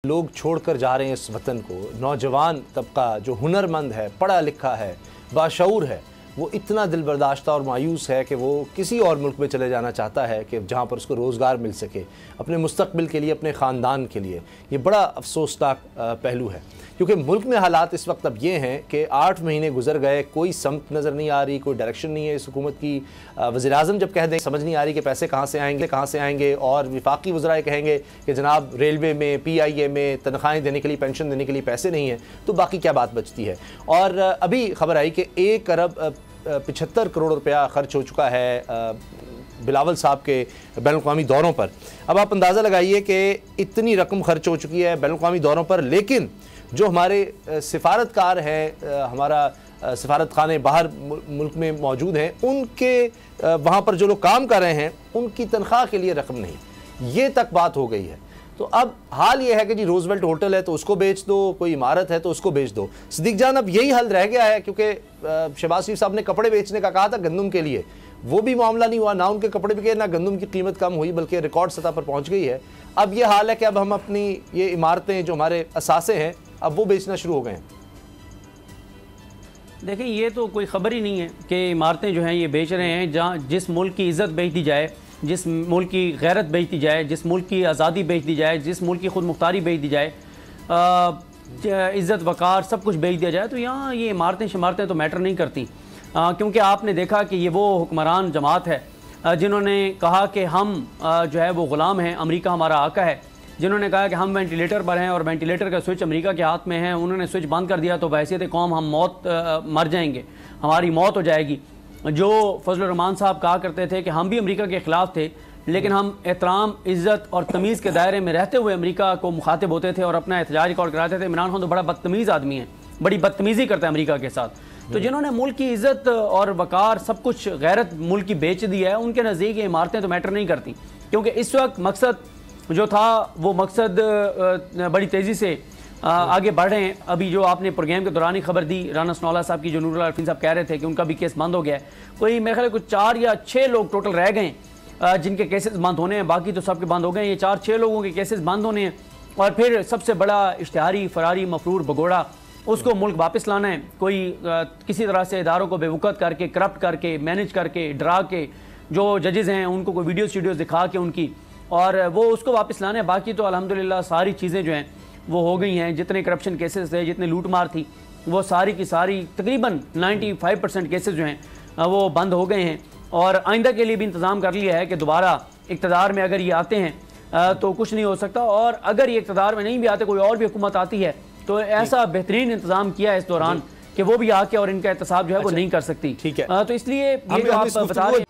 लोग छोड़कर जा रहे हैं इस वतन को, नौजवान तबका जो हुनरमंद है, पढ़ा लिखा है, बाशऊर है, वो इतना दिल बर्दाश्ता और मायूस है कि वो किसी और मुल्क में चले जाना चाहता है कि जहाँ पर उसको रोज़गार मिल सके अपने मुस्तक़बिल के लिए, अपने ख़ानदान के लिए। ये बड़ा अफसोसनाक पहलू है क्योंकि मुल्क में हालात इस वक्त अब ये हैं कि 8 महीने गुजर गए, कोई समत नज़र नहीं आ रही, कोई डायरेक्शन नहीं है इस हुकूमत की। वज़ीर-ए-आज़म जब कह दें समझ नहीं आ रही कि पैसे कहाँ से आएंगे और विफाकी वज़राए कहेंगे कि जनाब रेलवे में, PIA में तनख्वाहें देने के लिए, पेंशन देने के लिए पैसे नहीं हैं, तो बाकी क्या बात बचती है। और अभी खबर आई कि 1 अरब 75 करोड़ रुपया खर्च हो चुका है बिलावल साहब के बैनुल-अक़वामी दौरों पर। अब आप अंदाज़ा लगाइए कि इतनी रकम खर्च हो चुकी है बैनुल-अक़वामी दौरों पर, लेकिन जो हमारे सिफारतकार हैं, हमारा सिफारत खाने बाहर मुल्क में मौजूद हैं, उनके वहाँ पर जो लोग काम कर रहे हैं उनकी तनख्वाह के लिए रकम नहीं, ये तक बात हो गई है। तो अब हाल ये है कि जी रोजवेल्ट होटल है तो उसको बेच दो, कोई इमारत है तो उसको बेच दो। सिद्दीक जान, अब यही हल रह गया है क्योंकि शहबाज शरीफ साहब ने कपड़े बेचने का कहा था गंदम के लिए, वो भी मामला नहीं हुआ, ना उनके कपड़े बिके, ना गंदम की कीमत कम हुई, बल्कि रिकॉर्ड सतह पर पहुंच गई है। अब ये हाल है कि अब हम अपनी ये इमारतें जो हमारे असासे हैं अब वो बेचना शुरू हो गए हैं। देखिए, ये तो कोई ख़बर ही नहीं है कि इमारतें जो हैं ये बेच रहे हैं। जहाँ जिस मुल्क की इज़्ज़त बेच दी जाए, जिस मुल्क की गैरत बेच दी जाए, जिस मुल्क की आज़ादी बेच दी जाए, जिस मुल्क की खुद मुख्तारी बेच दी जाए, इज़्ज़त वक़ार सब कुछ बेच दिया जाए, तो यहाँ ये इमारतें तो मैटर नहीं करती। क्योंकि आपने देखा कि ये वो हुक्मरान जमात है जिन्होंने कहा कि हम जो है वो ग़ुलाम हैं, अमेरिका हमारा आका है, जिन्होंने कहा कि हम वेंटिलेटर पर हैं और वेंटिलेटर का स्विच अमेरिका के हाथ में है, उन्होंने स्विच बंद कर दिया तो बहैसियत कौम हम मर जाएंगे, हमारी मौत हो जाएगी। जो फजल रहमान साहब कहा करते थे कि हम भी अमेरिका के ख़िलाफ़ थे, लेकिन हम एहतराम, इज़्ज़त और तमीज़ के दायरे में रहते हुए अमेरिका को मुखातिब होते थे और अपना एहतजाज रिकॉर्ड कराते थे। इमरान खान तो बड़ा बदतमीज़ आदमी है, बड़ी बदतमीज़ी करता है अमेरिका के साथ। तो जिन्होंने मुल्क की इज़्ज़त और वक़ार सब कुछ गैरत मुल्क की बेच दी है, उनके नज़दीक ये इमारतें तो मैटर नहीं करती। क्योंकि इस वक्त मकसद जो था वो मकसद बड़ी तेज़ी से आगे बढ़ रहे हैं। अभी जो आपने प्रोग्राम के दौरान ही खबर दी, राना सनौला साहब की, जो नूरुल अरफीन साहब कह रहे थे कि उनका भी केस बंद हो गया है। कोई मेरे ख्याल कुछ 4 या 6 लोग टोटल रह गए जिनके केसेस बंद होने हैं, बाकी तो सबके बंद हो गए। ये 4-6 लोगों के केसेस बंद होने हैं और फिर सबसे बड़ा इश्तिहारी फरारी मफरूर भगोड़ा, उसको मुल्क वापस लाना है। कोई किसी तरह से इदारों को बेवकूफ़ करके, करप्ट करके, मैनेज करके, डरा के, जो जजेज़ हैं उनको कोई वीडियोज़ दिखा के उनकी, और वो उसको वापस लाना है। बाकी तो अल्हम्दुलिल्लाह सारी चीज़ें जो हैं वो हो गई हैं। जितने करप्शन केसेस थे, जितने लूट मार थी, वो सारी की सारी तकरीबन 95% केसेस जो हैं वो बंद हो गए हैं। और आइंदा के लिए भी इंतज़ाम कर लिया है कि दोबारा इक़्तिदार में अगर ये आते हैं तो कुछ नहीं हो सकता, और अगर ये इक़्तिदार में नहीं भी आते, कोई और भी हुकूमत आती है, तो ऐसा बेहतरीन इंतज़ाम किया है इस दौरान कि वो भी आके और इनका एहतसाब जो है वो नहीं कर सकती। ठीक है, तो इसलिए ये जो आप बता रहे हैं,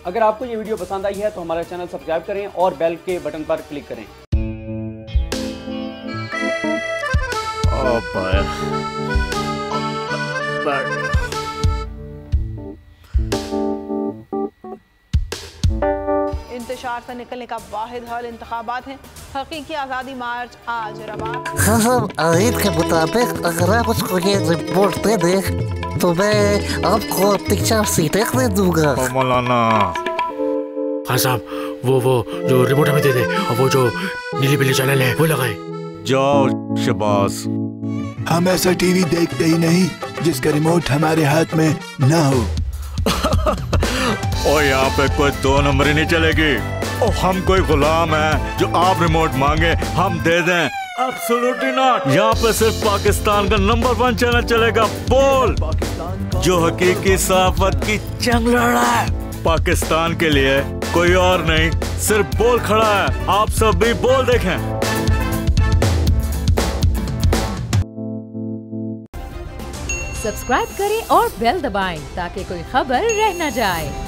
अगर आपको ये वीडियो पसंद आई है तो हमारा चैनल सब्सक्राइब करें और बेल के बटन पर क्लिक करें। इंतशार से निकलने का वाहिद हल इंतखाबात हैं। हकीकी आज़ादी मार्च आज रवा। हाँ, आयत के मुताबिक अगर आप उसको ये रिपोर्ट दे दें तो मैं आपको अपनी 4 सीटें दे दूंगा। मौलाना खान साहब, वो जो रिपोर्ट हमें दे दे और वो जो नीली पीली चैनल है वो लगाए। जाओ शहबाज, हम ऐसा टीवी देखते ही नहीं जिसका रिमोट हमारे हाथ में ना हो। और यहाँ पे कोई 2 नंबरी नहीं चलेगी। और हम कोई गुलाम है जो आप रिमोट मांगे हम दे दें? Absolutely not. यहाँ पे सिर्फ पाकिस्तान का नंबर 1 चैनल चलेगा, बोल, जो हकीकी सहाफत की जंग लड़ रहा है पाकिस्तान के लिए, कोई और नहीं, सिर्फ बोल खड़ा है। आप सब भी बोल देखें। सब्सक्राइब करें और बेल दबाएं ताकि कोई खबर रह न जाए।